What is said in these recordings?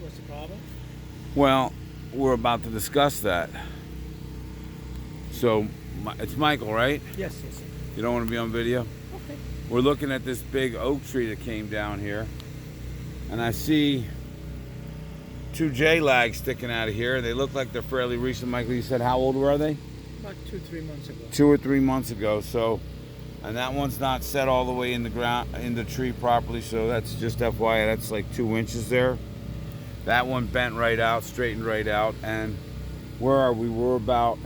What's the problem? Well, we're about to discuss that. So, it's Michael, right? Yes, yes, sir. You don't want to be on video? Okay. We're looking at this big oak tree that came down here. And I see two J-lags sticking out of here. They look like they're fairly recent. Michael, you said how old were they? About 2-3 months ago. 2 or 3 months ago. So, and that one's not set all the way in the ground, in the tree properly. So that's just FYI, that's like 2 inches there. That one bent right out, straightened right out. And where are we? We're about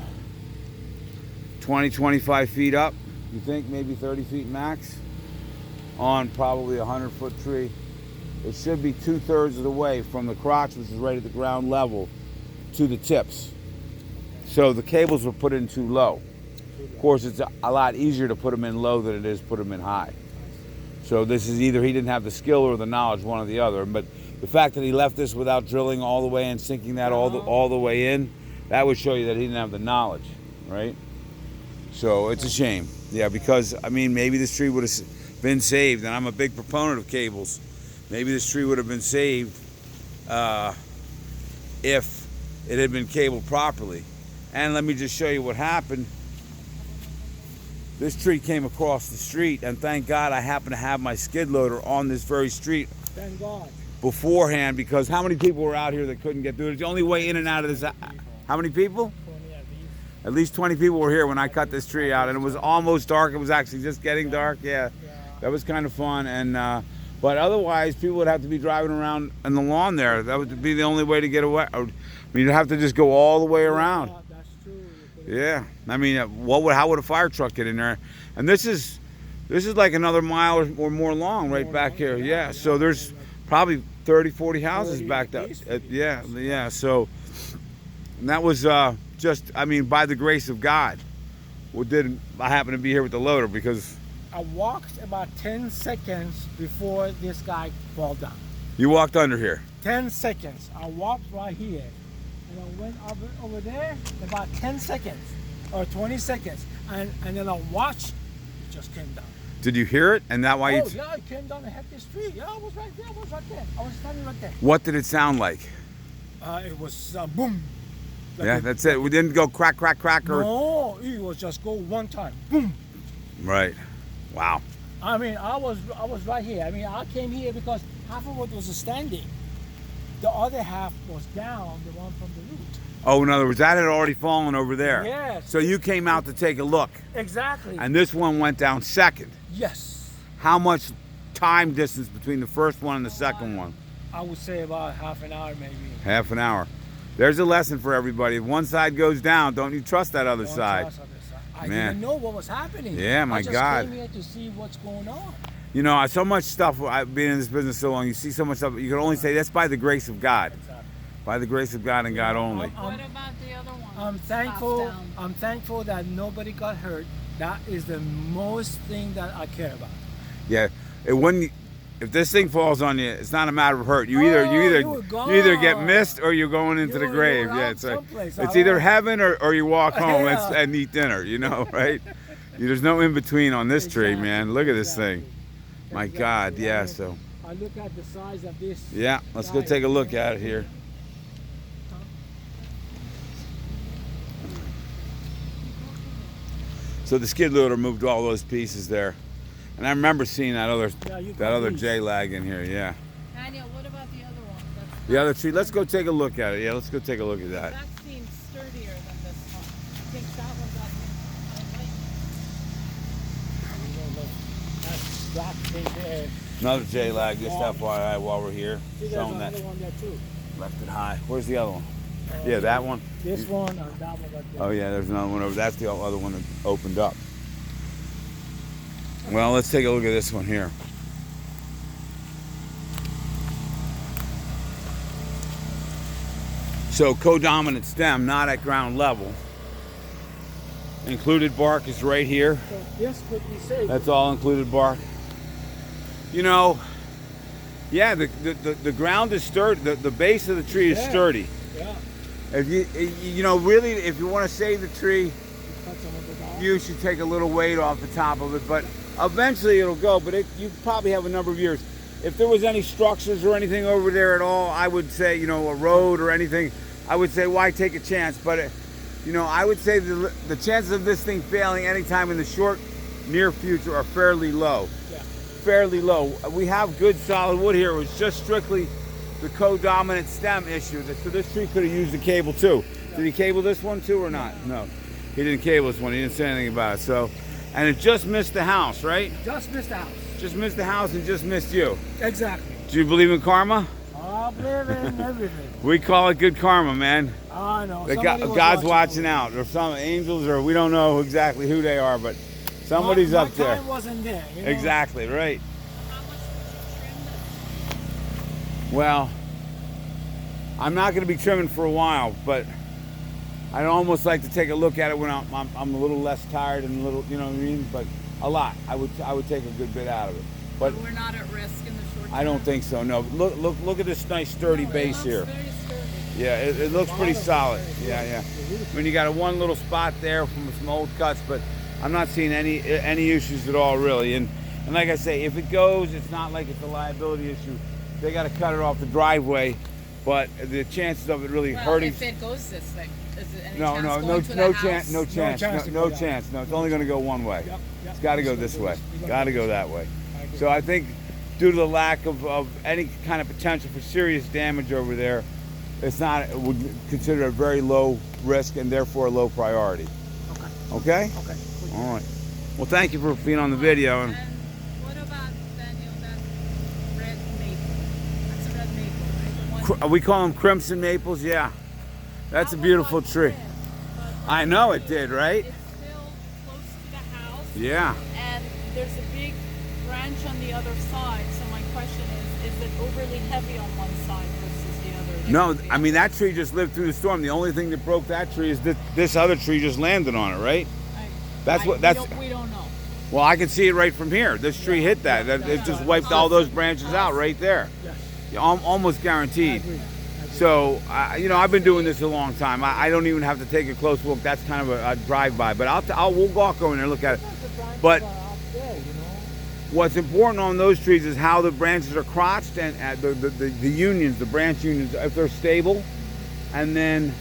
20, 25 feet up. You think maybe 30 feet max on probably a 100-foot tree. It should be 2/3 of the way from the crotch, which is right at the ground level, to the tips. So the cables were put in too low. Of course, it's a lot easier to put them in low than it is put them in high. So this is either he didn't have the skill or the knowledge, one or the other. But the fact that he left this without drilling all the way and sinking that all the way in, that would show you that he didn't have the knowledge, right? So it's a shame. Yeah, because, I mean, maybe this tree would have been saved, and I'm a big proponent of cables. Maybe this tree would have been saved if it had been cabled properly. And let me just show you what happened. This tree came across the street, and thank God I happen to have my skid loader on this very street. Thank God. Beforehand, because how many people were out here that couldn't get through? It's the only way in and out of this. How many people? 20 at least. At least 20 people were here when I cut this tree out, and it was almost dark. It was actually just getting dark. Yeah, that was kind of fun. And but otherwise, people would have to be driving around in the lawn there. That would be the only way to get away. I mean, you'd have to just go all the way around. That's true. Yeah, I mean, how would a fire truck get in there? And this is like another mile or more long right back here. Yeah, so there's probably 30, 40 houses back there. Yeah. So that was just, I mean, by the grace of God. I happen to be here with the loader because I walked about 10 seconds before this guy fell down. you walked under here. 10 seconds. I walked right here. And I went over there about 10 seconds or 20 seconds. And then I watched, it just came down. Did you hear it? And that why you? Yeah, it came down and hit this tree. Yeah, I was right there. I was standing right there. What did it sound like? It was boom. Like Yeah, that's it. We didn't go crack, crack, crack, or No, it was just go one time. Boom. right. Wow. I mean, I was right here. I mean, I came here because half of it was standing. The other half was down, the one from the root. Oh, in other words, that had already fallen over there. Yes. So you came out to take a look, Exactly. and this one went down second. Yes. How much time distance between the first one and the second one? I would say about half an hour maybe. Half an hour. There's a lesson for everybody. If one side goes down, don't you trust that other Don't side. trust other side. I Man. didn't know what was happening. Yeah, my I just God. came here to see what's going on. You know, so much stuff, I've been in this business so long, you see so much stuff, you can only say that's by the grace of God. Exactly. By the grace of God and God only. What about the other one? I'm thankful. I'm thankful that nobody got hurt. That is the most thing that I care about. Yeah, it wouldn't. If this thing falls on you, it's not a matter of hurt. You Oh, either you were either get gone. missed or you're going into the You were grave. out Yeah, it's someplace. it's either Oh. heaven or you walk home Yeah. and eat dinner. You know, right? There's no in between on this tree, Exactly, man. Look at this exactly. thing. My Exactly. God, I yeah. mean, So I look at the size of this. yeah, let's go guy. take a look at it here. So the skid loader moved all those pieces there, and I remember seeing that other you got these. J-lag in here. Yeah, Daniel, what about the other one? the other tree. Let's go take a look at it. Yeah, let's go take a look at that. That seems sturdier than this one. I think that one got That's that thing there. Another J-lag, just FYI while we're here, See, there's showing that another one there too. left it high. Where's the other one? Yeah, that one. This one and that one right there. Oh yeah, there's another one over. That's the other one that opened up. Well, let's take a look at this one here. So codominant stem, not at ground level. Included bark is right here. So this could be saved. That's all included bark. You know, yeah, the ground is sturdy. The base of the tree is Yeah. sturdy. Yeah. If you know, really, if you want to save the tree, Cut some of it off. you should take a little weight off the top of it. But eventually it'll go. But you probably have a number of years. if there was any structures or anything over there at all, I would say, you know, a road or anything, I would say, why take a chance? But, you know, I would say the chances of this thing failing anytime in the short, near future are fairly low. Yeah. Fairly low. We have good solid wood here. It was just strictly the co-dominant stem issue. So this tree could have used the cable too. Did he cable this one too or not? No. He didn't cable this one. He didn't say anything about it. So, and it just missed the house, right? Just missed the house. Just missed the house and just missed you. Exactly. Do you believe in karma? I believe in everything. We call it good karma, man. I know. God's watching out, or some angels, or we don't know exactly who they are, but somebody's up there. My time wasn't there. You know? Exactly, right. How much did you trim this? Well, I'm not going to be trimming for a while, but I'd almost like to take a look at it when I'm a little less tired and a little, you know what I mean? But a lot. I would take a good bit out of it. But we're not at risk in the short term. I don't think so. No. Look at this nice sturdy base here. Very sturdy. Yeah, it looks pretty solid. Yeah. I mean, you got one little spot there from some old cuts, but I'm not seeing any issues at all, really. And like I say, if it goes, it's not like it's a liability issue. They got to cut it off the driveway, but the chances of it really hurting. If it goes this way, is it any No chance. No chance. No, it's only going to go one way. Yep. It's got to go this way. Got to go that way. So I think due to the lack of any kind of potential for serious damage over there, it's not, would consider a very low risk and therefore a low priority. Okay? Okay. All right. Well, thank you for being on the video. And what about, Daniel, that red maple? That's a red maple, right? The one We call them crimson maples, yeah. That's a beautiful tree. I know it did, right? It's still close to the house. Yeah. And there's a big branch on the other side. So my question is it overly heavy on one side versus the other? No, I mean, that tree just lived through the storm. The only thing that broke that tree is that this other tree just landed on it, right? We don't know. Well, I can see it right from here. This tree hit that. It just wiped all those branches out right there. Yeah, almost guaranteed. So, you know, I've been doing this a long time. I don't even have to take a close look. That's kind of a drive-by. But we'll walk over there and look at it. But what's important on those trees is how the branches are crotched and the unions, the branch unions, if they're stable, and then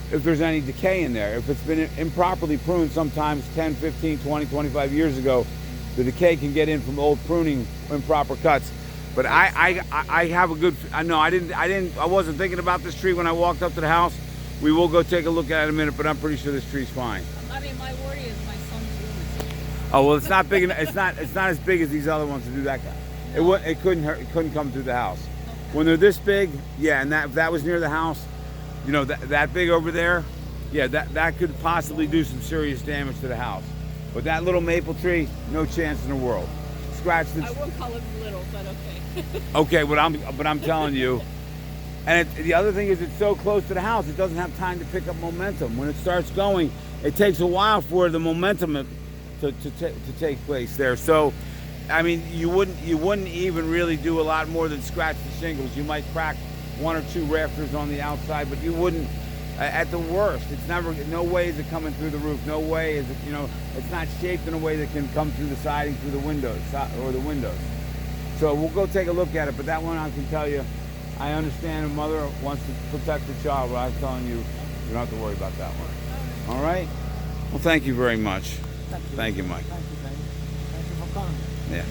if there's any decay in there. If it's been improperly pruned sometimes 10, 15, 20, 25 years ago, the decay can get in from old pruning, improper cuts. But I have a good, I wasn't thinking about this tree when I walked up to the house. We will go take a look at it in a minute, but I'm pretty sure this tree's fine. I mean, my worry is my son's room. Oh, well, it's not big enough. It's not as big as these other ones to do that. It couldn't come through the house. When they're this big, yeah, and if that was near the house, you know, that big over there, yeah, that could possibly do some serious damage to the house. But that little maple tree, no chance in the world. Scratch the. I won't call it little, but okay. Okay, but I'm telling you, and the other thing is it's so close to the house, it doesn't have time to pick up momentum. When it starts going, it takes a while for the momentum to take place there. So, I mean, you wouldn't even really do a lot more than scratch the shingles. You might crack one or two rafters on the outside, but you wouldn't, at the worst, it's never, no way is it coming through the roof. No way is it, you know, it's not shaped in a way that can come through the siding, through the windows, or the windows. So we'll go take a look at it, but that one I can tell you, I understand a mother wants to protect her child, but I'm telling you, you don't have to worry about that one. All right? Well, thank you very much. Thank you, Mike. Thank you for coming. Yeah.